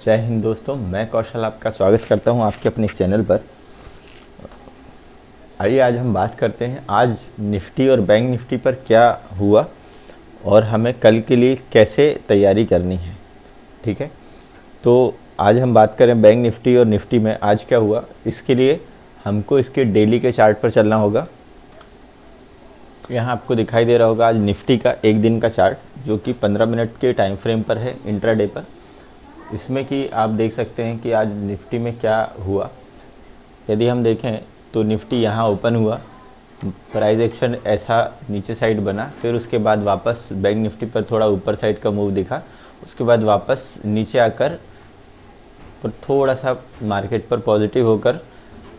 जय हिंद दोस्तों, मैं कौशल आपका स्वागत करता हूं आपके अपने इस चैनल पर। आइए आज हम बात करते हैं आज निफ्टी और बैंक निफ्टी पर क्या हुआ और हमें कल के लिए कैसे तैयारी करनी है। ठीक है, तो आज हम बात करें बैंक निफ्टी और निफ्टी में आज क्या हुआ। इसके लिए हमको इसके डेली के चार्ट पर चलना होगा। यहाँ आपको दिखाई दे रहा होगा आज निफ्टी का एक दिन का चार्ट, जो कि 15 मिनट के टाइम फ्रेम पर है, इंट्राडे पर। इसमें कि आप देख सकते हैं कि आज निफ्टी में क्या हुआ। यदि हम देखें तो निफ्टी यहाँ ओपन हुआ, प्राइस एक्शन ऐसा नीचे साइड बना, फिर उसके बाद वापस बैंक निफ्टी पर थोड़ा ऊपर साइड का मूव दिखा, उसके बाद वापस नीचे आकर और थोड़ा सा मार्केट पर पॉजिटिव होकर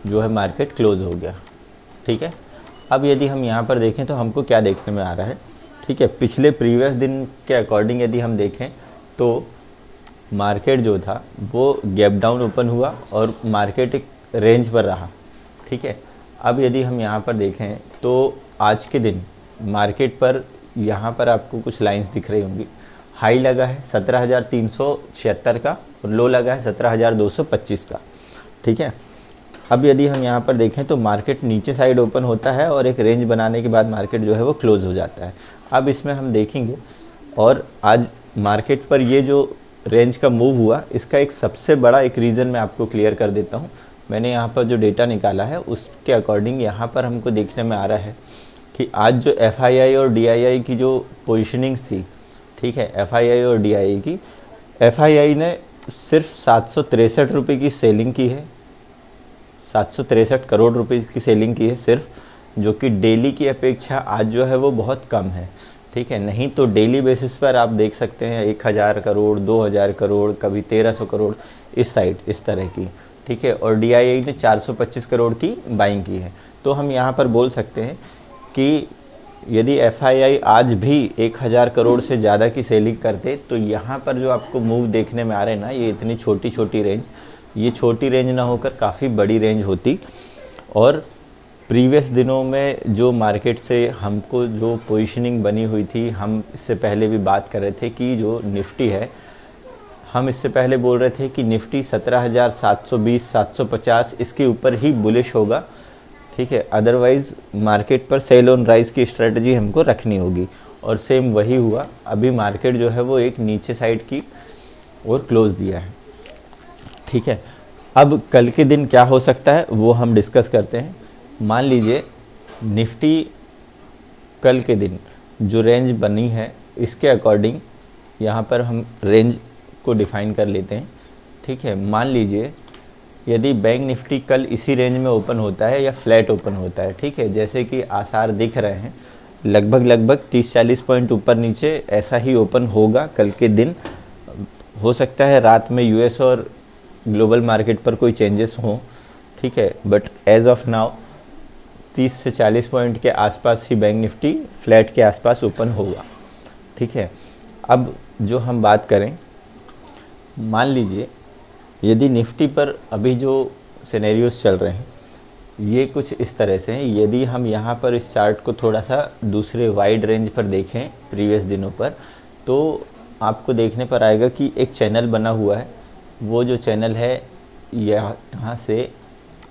जो है मार्केट क्लोज हो गया। ठीक है, अब यदि हम यहाँ पर देखें तो हमको क्या देखने में आ रहा है। ठीक है, पिछले प्रीवियस दिन के अकॉर्डिंग यदि हम देखें तो मार्केट जो था वो गैप डाउन ओपन हुआ और मार्केट एक रेंज पर रहा। ठीक है, अब यदि हम यहाँ पर देखें तो आज के दिन मार्केट पर यहाँ पर आपको कुछ लाइंस दिख रही होंगी। हाई लगा है 17,376 का और लो लगा है 17,225 का। ठीक है, अब यदि हम यहाँ पर देखें तो मार्केट नीचे साइड ओपन होता है और एक रेंज बनाने के बाद मार्केट जो है वो क्लोज हो जाता है। अब इसमें हम देखेंगे और आज मार्केट पर ये जो रेंज का मूव हुआ, इसका एक सबसे बड़ा एक रीज़न मैं आपको क्लियर कर देता हूँ। मैंने यहाँ पर जो डेटा निकाला है उसके अकॉर्डिंग यहाँ पर हमको देखने में आ रहा है कि आज जो FII और DII की जो पोजीशनिंग थी, ठीक है, FII और DII की, FII ने सिर्फ 763 रुपये की सेलिंग की है, 763 करोड़ रुपए की सेलिंग की है सिर्फ, जो कि डेली की अपेक्षा आज जो है वो बहुत कम है। ठीक है, नहीं तो डेली बेसिस पर आप देख सकते हैं 1000 करोड़, 2000 करोड़, कभी 1300 करोड़ इस साइड इस तरह की। ठीक है, और DII ने 425 करोड़ की बाइंग की है। तो हम यहाँ पर बोल सकते हैं कि यदि FII आज भी 1000 करोड़ से ज़्यादा की सेलिंग करते तो यहाँ पर जो आपको मूव देखने में आ रहे हैं ना, ये इतनी छोटी छोटी रेंज, ये छोटी रेंज ना होकर काफ़ी बड़ी रेंज होती। और प्रीवियस दिनों में जो मार्केट से हमको जो पोजीशनिंग बनी हुई थी, हम इससे पहले भी बात कर रहे थे कि जो निफ्टी है, हम इससे पहले बोल रहे थे कि निफ्टी 17,720 750 इसके ऊपर ही बुलिश होगा। ठीक है, अदरवाइज़ मार्केट पर सेल ऑन राइज की स्ट्रेटजी हमको रखनी होगी, और सेम वही हुआ। अभी मार्केट जो है वो एक नीचे साइड की और क्लोज दिया है। ठीक है, अब कल के दिन क्या हो सकता है वो हम डिस्कस करते हैं। मान लीजिए निफ्टी कल के दिन जो रेंज बनी है इसके अकॉर्डिंग यहाँ पर हम रेंज को डिफ़ाइन कर लेते हैं। ठीक है, मान लीजिए यदि बैंक निफ्टी कल इसी रेंज में ओपन होता है या फ्लैट ओपन होता है, ठीक है, जैसे कि आसार दिख रहे हैं, लगभग 30-40 पॉइंट ऊपर नीचे ऐसा ही ओपन होगा कल के दिन। हो सकता है रात में US और ग्लोबल मार्केट पर कोई चेंजेस हों, ठीक है, बट एज ऑफ नाउ 30 से 40 पॉइंट के आसपास ही बैंक निफ्टी फ्लैट के आसपास ओपन होगा। ठीक है, अब जो हम बात करें, मान लीजिए यदि निफ्टी पर अभी जो सिनेरियोस चल रहे हैं ये कुछ इस तरह से हैं। यदि हम यहाँ पर इस चार्ट को थोड़ा सा दूसरे वाइड रेंज पर देखें प्रीवियस दिनों पर, तो आपको देखने पर आएगा कि एक चैनल बना हुआ है। वो जो चैनल है यहाँ से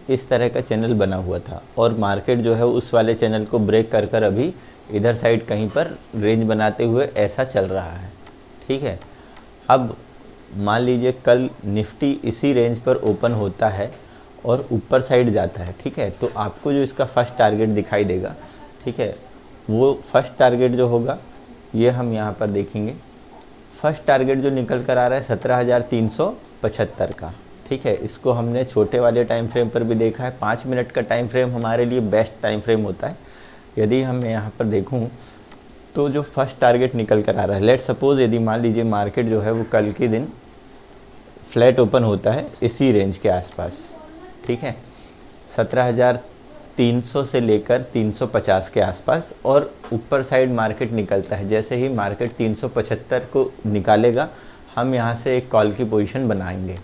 इस तरह का चैनल बना हुआ था, और मार्केट जो है उस वाले चैनल को ब्रेक कर कर अभी इधर साइड कहीं पर रेंज बनाते हुए ऐसा चल रहा है। ठीक है, अब मान लीजिए कल निफ्टी इसी रेंज पर ओपन होता है और ऊपर साइड जाता है। ठीक है, तो आपको जो इसका फर्स्ट टारगेट दिखाई देगा, ठीक है, वो फर्स्ट टारगेट जो होगा ये हम यहाँ पर देखेंगे। फर्स्ट टारगेट जो निकल कर आ रहा है 17,375 का। ठीक है, इसको हमने छोटे वाले टाइम फ्रेम पर भी देखा है। 5 मिनट का टाइम फ्रेम हमारे लिए बेस्ट टाइम फ्रेम होता है। यदि हम यहाँ पर देखूँ तो जो फर्स्ट टारगेट निकल कर आ रहा है, लेट सपोज यदि मान लीजिए मार्केट जो है वो कल के दिन फ्लैट ओपन होता है इसी रेंज के आसपास, ठीक है, 17,300 से लेकर 350 के आसपास, और ऊपर साइड मार्केट निकलता है। जैसे ही मार्केट 375 को निकालेगा हम यहाँ से एक कॉल की पोजीशन बनाएंगे।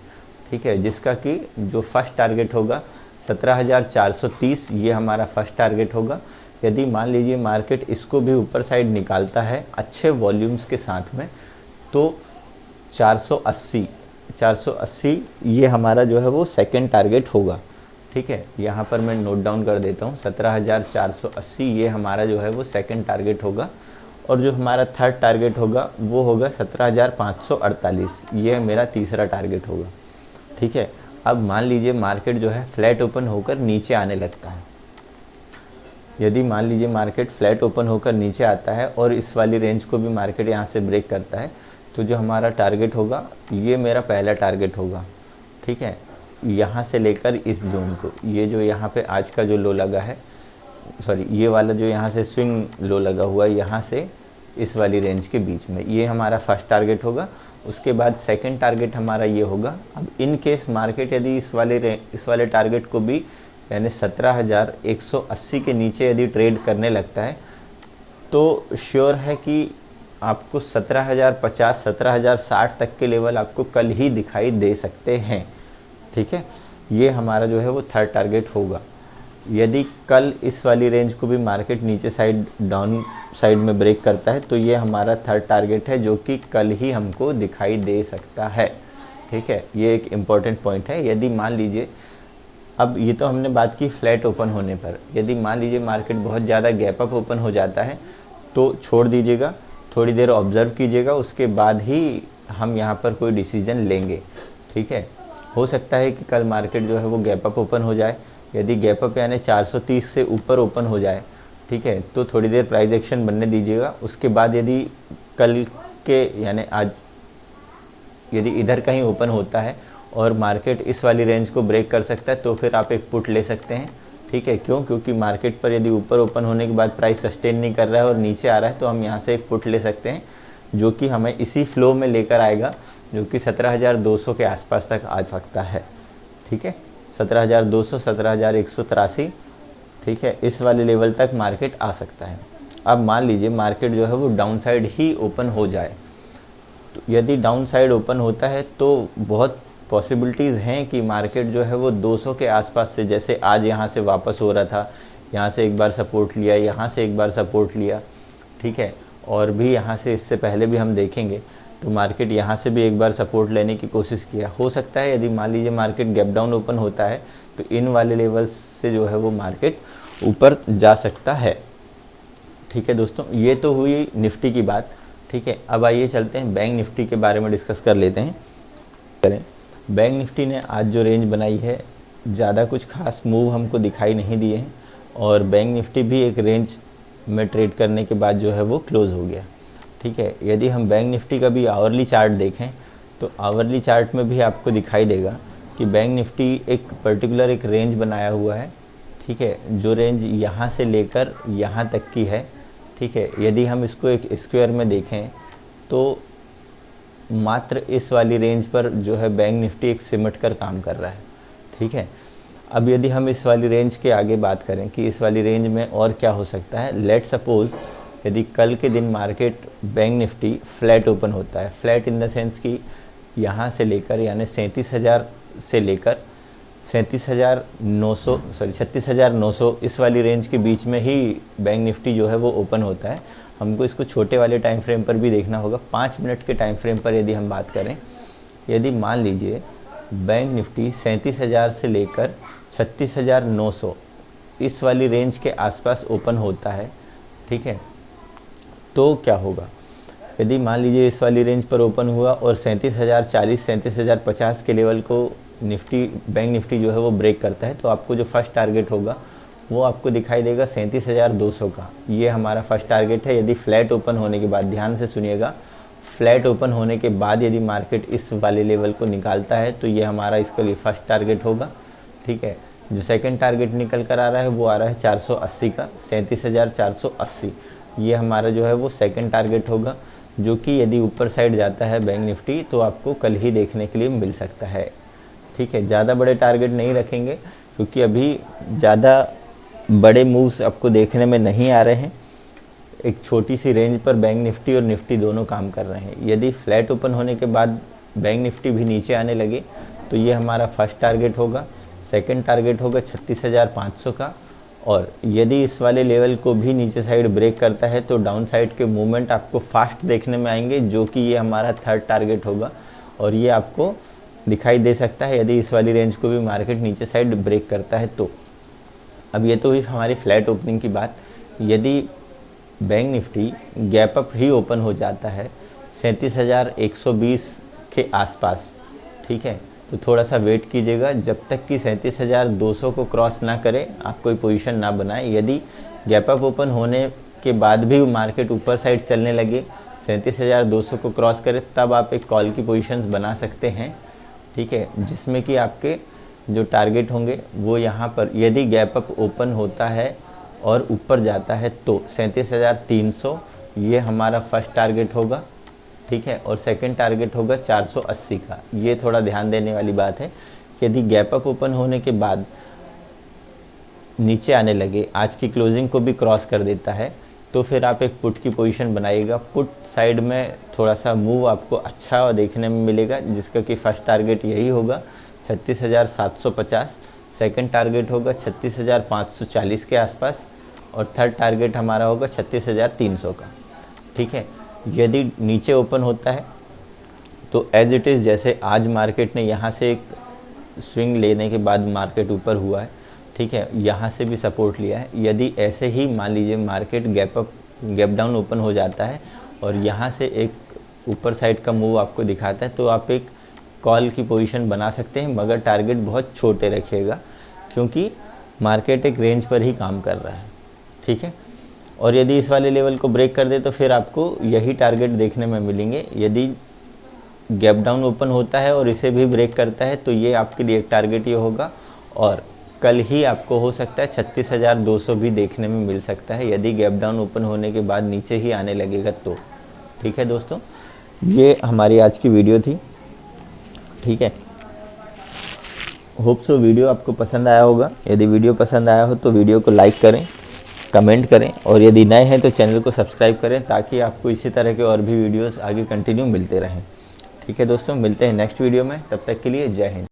ठीक है, जिसका कि जो फर्स्ट टारगेट होगा 17,430, ये हमारा फर्स्ट टारगेट होगा। यदि मान लीजिए मार्केट इसको भी ऊपर साइड निकालता है अच्छे वॉल्यूम्स के साथ में, तो 480 480 ये हमारा जो है वो सेकंड टारगेट होगा। ठीक है, यहाँ पर मैं नोट डाउन कर देता हूँ, 17,480 ये हमारा जो है वो सेकंड टारगेट होगा। और जो हमारा थर्ड टारगेट होगा वो होगा 17,548, ये मेरा तीसरा टारगेट होगा। ठीक है, अब मान लीजिए मार्केट जो है फ्लैट ओपन होकर नीचे आने लगता है। यदि मान लीजिए मार्केट फ्लैट ओपन होकर नीचे आता है और इस वाली रेंज को भी मार्केट यहाँ से ब्रेक करता है, तो जो हमारा टारगेट होगा ये मेरा पहला टारगेट होगा। ठीक है, यहाँ से लेकर इस जोन को, ये जो यहाँ पे आज का जो लो लगा है, सॉरी ये वाला जो यहाँ से स्विंग लो लगा हुआ है, यहाँ से इस वाली रेंज के बीच में, ये हमारा फर्स्ट टारगेट होगा। उसके बाद सेकंड टारगेट हमारा ये होगा। अब इन केस मार्केट यदि इस वाले टारगेट को भी यानी 17,180 के नीचे यदि ट्रेड करने लगता है, तो श्योर है कि आपको 17,050, 17,060 तक के लेवल आपको कल ही दिखाई दे सकते हैं। ठीक है, ये हमारा जो है वो थर्ड टारगेट होगा। यदि कल इस वाली रेंज को भी मार्केट नीचे साइड डाउन साइड में ब्रेक करता है, तो ये हमारा थर्ड टारगेट है जो कि कल ही हमको दिखाई दे सकता है। ठीक है, ये एक इम्पॉर्टेंट पॉइंट है। यदि मान लीजिए, अब ये तो हमने बात की फ्लैट ओपन होने पर, यदि मान लीजिए मार्केट बहुत ज़्यादा गैप अप ओपन हो जाता है तो छोड़ दीजिएगा, थोड़ी देर ऑब्ज़र्व कीजिएगा, उसके बाद ही हम यहाँ पर कोई डिसीजन लेंगे। ठीक है, हो सकता है कि कल मार्केट जो है वो गैप अप ओपन हो जाए। यदि गैप अप यानी 430 से ऊपर ओपन हो जाए, ठीक है, तो थोड़ी देर प्राइस एक्शन बनने दीजिएगा। उसके बाद यदि कल के यानी आज यदि इधर कहीं ओपन होता है और मार्केट इस वाली रेंज को ब्रेक कर सकता है, तो फिर आप एक पुट ले सकते हैं। ठीक है, क्यों? क्योंकि मार्केट पर यदि ऊपर ओपन होने के बाद प्राइस सस्टेन नहीं कर रहा है और नीचे आ रहा है, तो हम यहाँ से एक पुट ले सकते हैं जो कि हमें इसी फ्लो में लेकर आएगा, जो कि 17,200 के आसपास तक आ सकता है। ठीक है, 17,200, 17,183, ठीक है, इस वाले लेवल तक मार्केट आ सकता है। अब मान लीजिए मार्केट जो है वो डाउन साइड ही ओपन हो जाए, तो यदि डाउन साइड ओपन होता है तो बहुत पॉसिबिलिटीज़ हैं कि मार्केट जो है वो 200 के आसपास से, जैसे आज यहाँ से वापस हो रहा था, यहाँ से एक बार सपोर्ट लिया, यहाँ से एक बार सपोर्ट लिया, ठीक है, और भी यहाँ से इससे पहले भी हम देखेंगे तो मार्केट यहाँ से भी एक बार सपोर्ट लेने की कोशिश किया। हो सकता है यदि मान लीजिए मार्केट गैप डाउन ओपन होता है तो इन वाले लेवल्स से जो है वो मार्केट ऊपर जा सकता है। ठीक है दोस्तों, ये तो हुई निफ्टी की बात। ठीक है, अब आइए चलते हैं बैंक निफ्टी के बारे में डिस्कस कर लेते हैं। बैंक निफ्टी ने आज जो रेंज बनाई है, ज़्यादा कुछ खास मूव हमको दिखाई नहीं दिए हैं और बैंक निफ्टी भी एक रेंज में ट्रेड करने के बाद जो है वो क्लोज़ हो गया। ठीक है, यदि हम बैंक निफ्टी का भी आवरली चार्ट देखें तो आवरली चार्ट में भी आपको दिखाई देगा कि बैंक निफ्टी एक पर्टिकुलर एक रेंज बनाया हुआ है। ठीक है, जो रेंज यहाँ से लेकर यहाँ तक की है। ठीक है, यदि हम इसको एक स्क्वायर में देखें तो मात्र इस वाली रेंज पर जो है बैंक निफ्टी एक सिमट कर काम कर रहा है। ठीक है, अब यदि हम इस वाली रेंज के आगे बात करें कि इस वाली रेंज में और क्या हो सकता है, लेट सपोज़ यदि कल के दिन market bank Nifty flat open होता है, फ्लैट इन द सेंस कि यहाँ से लेकर यानी 37,000 से लेकर 36,900 इस वाली रेंज के बीच में ही बैंक निफ्टी जो है वो ओपन होता है। हमको इसको छोटे वाले टाइम फ्रेम पर भी देखना होगा। 5 मिनट के टाइम फ्रेम पर यदि हम बात करें, यदि मान लीजिए बैंक निफ्टी 37,000 से लेकर 36,900 इस वाली रेंज के आसपास ओपन होता है, ठीक है, तो क्या होगा? यदि मान लीजिए इस वाली रेंज पर ओपन हुआ और 37,040, 37,050 के लेवल को बैंक निफ्टी जो है वो ब्रेक करता है, तो आपको जो फर्स्ट टारगेट होगा वो आपको दिखाई देगा 37,200 का। ये हमारा फर्स्ट टारगेट है। यदि फ्लैट ओपन होने के बाद, ध्यान से सुनिएगा, फ्लैट ओपन होने के बाद यदि मार्केट इस वाले लेवल को निकालता है तो ये हमारा इसके लिए फर्स्ट टारगेट होगा। ठीक है, जो सेकंड टारगेट निकल कर आ रहा है वो आ रहा है 480 का, 37,480, ये हमारा जो है वो सेकंड टारगेट होगा, जो कि यदि ऊपर साइड जाता है बैंक निफ्टी तो आपको कल ही देखने के लिए मिल सकता है। ठीक है, ज़्यादा बड़े टारगेट नहीं रखेंगे क्योंकि अभी ज़्यादा बड़े मूव्स आपको देखने में नहीं आ रहे हैं। एक छोटी सी रेंज पर बैंक निफ्टी और निफ्टी दोनों काम कर रहे हैं। यदि फ्लैट ओपन होने के बाद बैंक निफ्टी भी नीचे आने लगे तो ये हमारा फर्स्ट टारगेट होगा। सेकंड टारगेट होगा 36,500 का, और यदि इस वाले लेवल को भी नीचे साइड ब्रेक करता है तो डाउन साइड के मूवमेंट आपको फास्ट देखने में आएंगे, जो कि ये हमारा थर्ड टारगेट होगा और ये आपको दिखाई दे सकता है यदि इस वाली रेंज को भी मार्केट नीचे साइड ब्रेक करता है तो। अब ये तो हुई हमारी फ्लैट ओपनिंग की बात। यदि बैंक निफ्टी गैप अप ही ओपन हो जाता है 37,120 के आसपास, ठीक है, तो थोड़ा सा वेट कीजिएगा जब तक कि 37,200 को क्रॉस ना करे आप कोई पोजीशन ना बनाएं। यदि गैप अप ओपन होने के बाद भी मार्केट ऊपर साइड चलने लगे 37,200 को क्रॉस करे तब आप एक कॉल की पोजीशंस बना सकते हैं, ठीक है, जिसमें कि आपके जो टारगेट होंगे वो यहाँ पर यदि गैप अप ओपन होता है और ऊपर जाता है तो 37,300 ये हमारा फर्स्ट टारगेट होगा, ठीक है, और सेकंड टारगेट होगा 480 का। ये थोड़ा ध्यान देने वाली बात है। यदि गैप अप ओपन होने के बाद नीचे आने लगे, आज की क्लोजिंग को भी क्रॉस कर देता है, तो फिर आप एक पुट की पोजीशन बनाइएगा। पुट साइड में थोड़ा सा मूव आपको अच्छा देखने में मिलेगा, जिसका कि फर्स्ट टारगेट यही होगा 36,750, सेकंड टारगेट होगा 36,540 के आसपास और थर्ड टारगेट हमारा होगा 36,300 का, ठीक है। यदि नीचे ओपन होता है तो एज इट इज़ जैसे आज मार्केट ने यहाँ से एक स्विंग लेने के बाद मार्केट ऊपर हुआ है, ठीक है, यहाँ से भी सपोर्ट लिया है। यदि ऐसे ही मान लीजिए मार्केट गैप डाउन ओपन हो जाता है और यहाँ से एक ऊपर साइड का मूव आपको दिखाता है तो आप एक कॉल की पोजीशन बना सकते हैं, मगर टारगेट बहुत छोटे रखिएगा क्योंकि मार्केट एक रेंज पर ही काम कर रहा है, ठीक है। और यदि इस वाले लेवल को ब्रेक कर दे तो फिर आपको यही टारगेट देखने में मिलेंगे। यदि गैप डाउन ओपन होता है और इसे भी ब्रेक करता है तो ये आपके लिए एक टारगेट ये होगा और कल ही आपको हो सकता है 36,200 भी देखने में मिल सकता है यदि गैप डाउन ओपन होने के बाद नीचे ही आने लगेगा तो, ठीक है दोस्तों। ये हमारी आज की वीडियो थी, ठीक है। होप सो वीडियो आपको पसंद आया होगा। यदि वीडियो पसंद आया हो तो वीडियो को लाइक करें, कमेंट करें और यदि नए हैं तो चैनल को सब्सक्राइब करें ताकि आपको इसी तरह के और भी वीडियोस आगे कंटिन्यू मिलते रहें, ठीक है दोस्तों। मिलते हैं नेक्स्ट वीडियो में, तब तक के लिए जय हिंद।